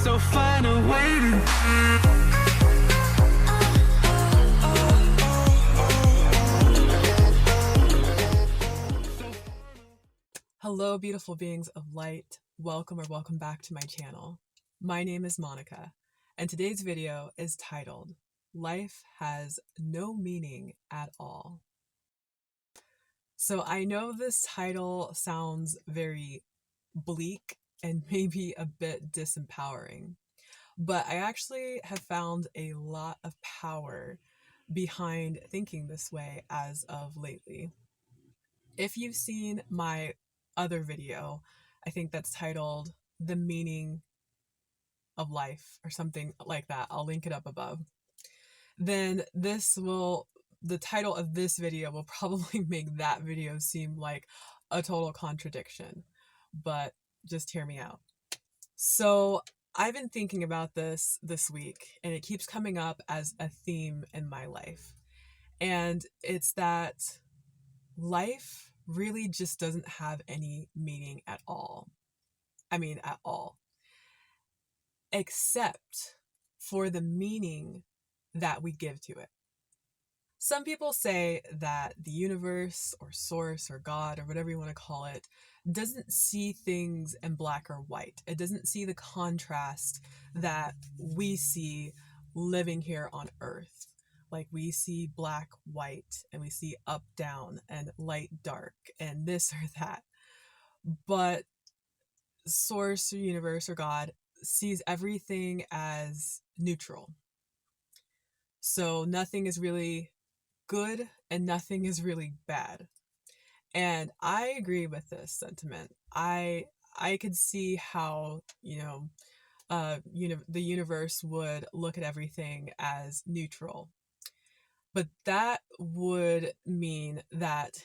so fine and waiting. Hello, beautiful beings of light. Welcome or welcome back to my channel. My name is Monica, and today's video is titled, Life Has No Meaning at All. So I know this title sounds very bleak and maybe a bit disempowering, but I actually have found a lot of power behind thinking this way as of lately. If you've seen my other video, I think that's titled The Meaning of Life or something like that, I'll link it up above, then the title of this video will probably make that video seem like a total contradiction, but just hear me out. So I've been thinking about this week, and it keeps coming up as a theme in my life, and it's that life really just doesn't have any meaning at all. I mean, at all. Except for the meaning that we give to it. Some people say that the universe or source or God or whatever you want to call it doesn't see things in black or white. It doesn't see the contrast that we see living here on Earth. Like we see black, white, and we see up, down, and light, dark, and this or that. But source or universe or God sees everything as neutral. So nothing is really good and nothing is really bad. And I agree with this sentiment. I could see how, the universe would look at everything as neutral. But that would mean that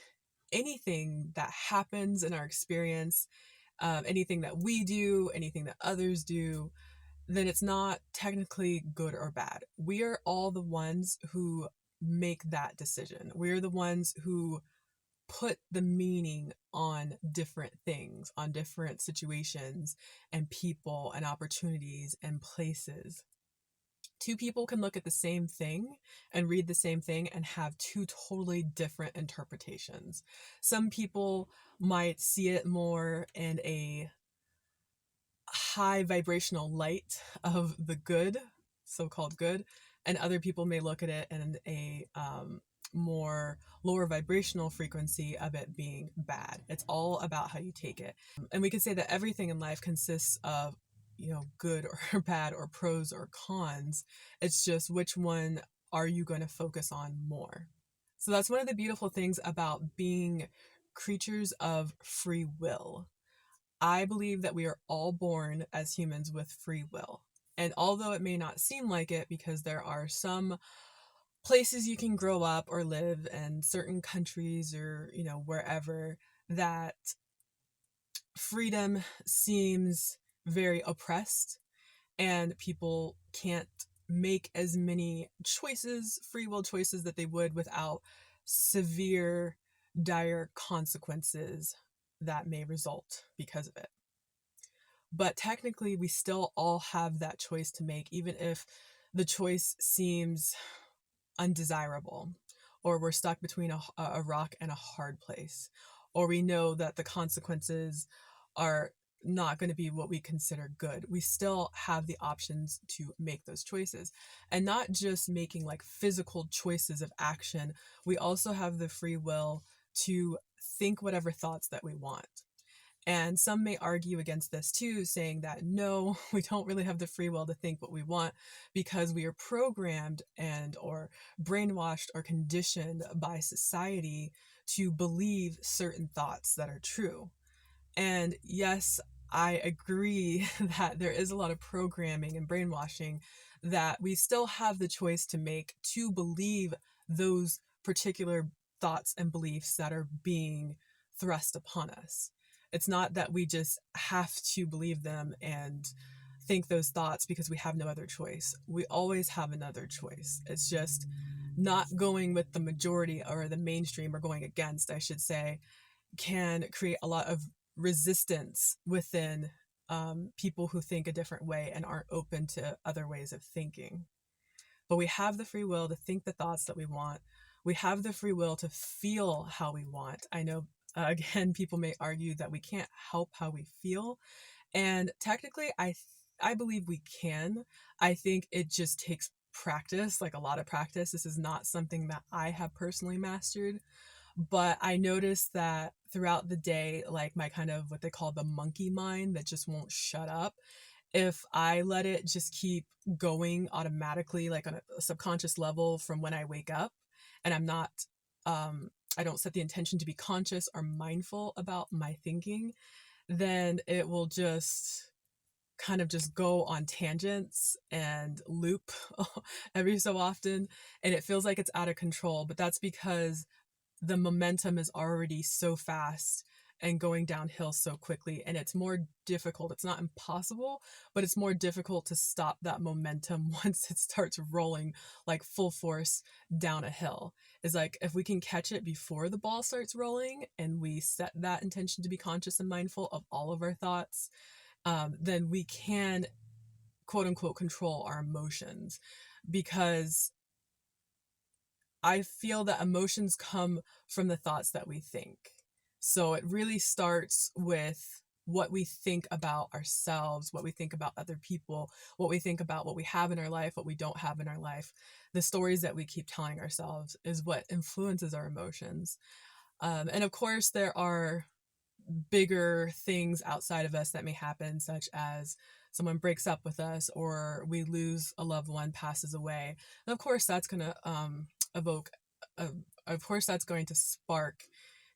anything that happens in our experience, anything that we do, anything that others do, then it's not technically good or bad. We are all the ones who make that decision. We're the ones who put the meaning on different things, on different situations and people and opportunities and places. Two people can look at the same thing and read the same thing and have two totally different interpretations. Some people might see it more in a high vibrational light of the good, so-called good, and other people may look at it in a more lower vibrational frequency of it being bad. It's all about how you take it. And we could say that everything in life consists of good or bad or pros or cons. It's just which one are you going to focus on more? So that's one of the beautiful things about being creatures of free will. I believe that we are all born as humans with free will. And although it may not seem like it, because there are some places you can grow up or live in, certain countries or, wherever, that freedom seems very oppressed and people can't make as many choices, free will choices, that they would without severe, dire consequences that may result because of it. But technically, we still all have that choice to make, even if the choice seems undesirable, or we're stuck between a rock and a hard place, or we know that the consequences are not going to be what we consider good. We still have the options to make those choices, and not just making like physical choices of action. We also have the free will to think whatever thoughts that we want. And some may argue against this too, saying that no, we don't really have the free will to think what we want because we are programmed and or brainwashed or conditioned by society to believe certain thoughts that are true. And yes, I agree that there is a lot of programming and brainwashing that we still have the choice to make to believe those particular thoughts and beliefs that are being thrust upon us. It's not that we just have to believe them and think those thoughts because we have no other choice. We always have another choice. It's just not going with the majority or the mainstream, or going against, I should say, can create a lot of resistance within people who think a different way and aren't open to other ways of thinking. But we have the free will to think the thoughts that we want. We have the free will to feel how we want. I know, again, people may argue that we can't help how we feel. And technically, I believe we can. I think it just takes practice, like a lot of practice. This is not something that I have personally mastered. But I noticed that throughout the day, like my kind of what they call the monkey mind that just won't shut up, if I let it just keep going automatically, like on a subconscious level from when I wake up, and I don't set the intention to be conscious or mindful about my thinking, then it will just kind of just go on tangents and loop every so often. And it feels like it's out of control, but that's because the momentum is already so fast and going downhill so quickly, and it's more difficult. It's not impossible, but it's more difficult to stop that momentum once it starts rolling like full force down a hill. Is like if we can catch it before the ball starts rolling and we set that intention to be conscious and mindful of all of our thoughts, then we can quote unquote control our emotions, because I feel that emotions come from the thoughts that we think. So it really starts with what we think about ourselves, what we think about other people, what we think about what we have in our life, what we don't have in our life. The stories that we keep telling ourselves is what influences our emotions. And of course, there are bigger things outside of us that may happen, such as someone breaks up with us or we lose a loved one, passes away. And of course, that's going to evoke, uh, of course, that's going to spark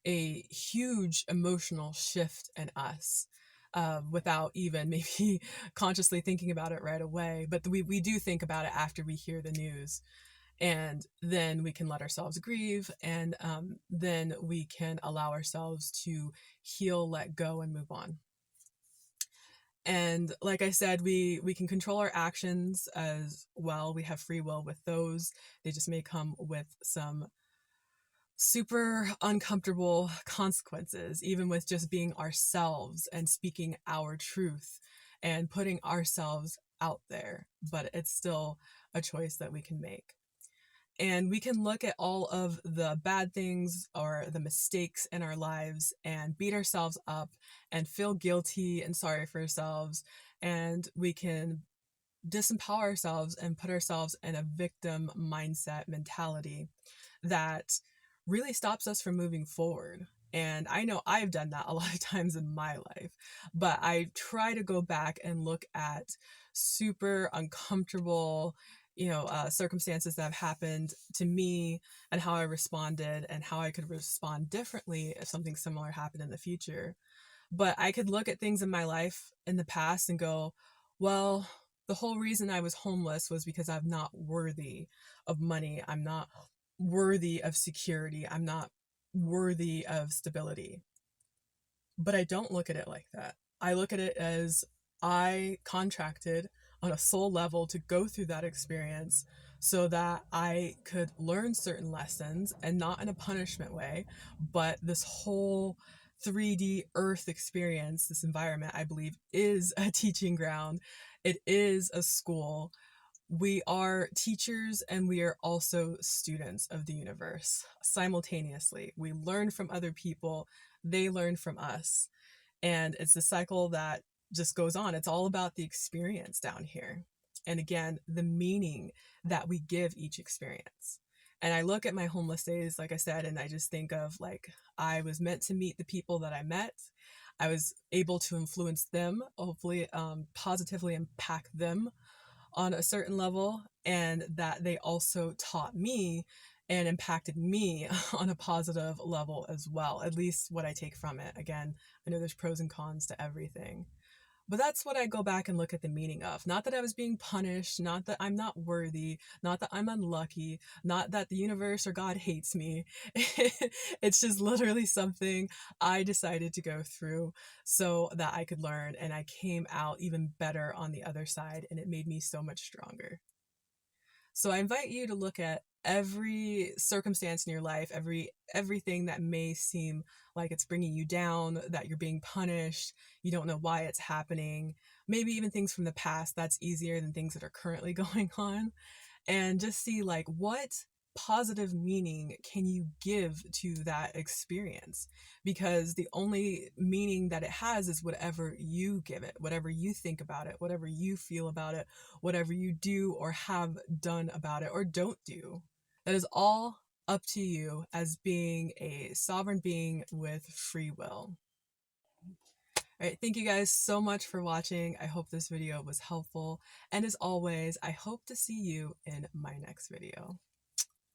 a huge emotional shift in us. Without even maybe consciously thinking about it right away. But we do think about it after we hear the news. And then we can let ourselves grieve, and then we can allow ourselves to heal, let go, and move on. And like I said, we can control our actions as well. We have free will with those. They just may come with some super uncomfortable consequences, even with just being ourselves and speaking our truth and putting ourselves out there. But it's still a choice that we can make. And we can look at all of the bad things or the mistakes in our lives and beat ourselves up and feel guilty and sorry for ourselves. And we can disempower ourselves and put ourselves in a victim mindset mentality that really stops us from moving forward. And I know I've done that a lot of times in my life, but I try to go back and look at super uncomfortable, circumstances that have happened to me and how I responded and how I could respond differently if something similar happened in the future. But I could look at things in my life in the past and go, well, the whole reason I was homeless was because I'm not worthy of money. I'm not worthy of security. I'm not worthy of stability. But I don't look at it like that. I look at it as I contracted on a soul level to go through that experience so that I could learn certain lessons, and not in a punishment way, but this whole 3D earth experience, this environment, I believe, is a teaching ground. It is a school. We are teachers and we are also students of the universe simultaneously. We learn from other people, they learn from us. And it's a cycle that just goes on. It's all about the experience down here. And again, the meaning that we give each experience. And I look at my homeless days, like I said, and I just think of like, I was meant to meet the people that I met. I was able to influence them, hopefully positively impact them on a certain level, and that they also taught me and impacted me on a positive level as well, at least what I take from it. Again, I know there's pros and cons to everything, but that's what I go back and look at the meaning of. Not that I was being punished, not that I'm not worthy, not that I'm unlucky, not that the universe or God hates me. It's just literally something I decided to go through so that I could learn, and I came out even better on the other side, and it made me so much stronger. So I invite you to look at every circumstance in your life, everything that may seem like it's bringing you down, that you're being punished, you don't know why it's happening, maybe even things from the past. That's easier than things that are currently going on. And just see like what positive meaning can you give to that experience, because the only meaning that it has is whatever you give it, whatever you think about it, whatever you feel about it, whatever you do or have done about it or don't do. That is all up to you as being a sovereign being with free will. All right, thank you guys so much for watching. I hope this video was helpful. And as always, I hope to see you in my next video.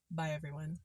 Bye, everyone.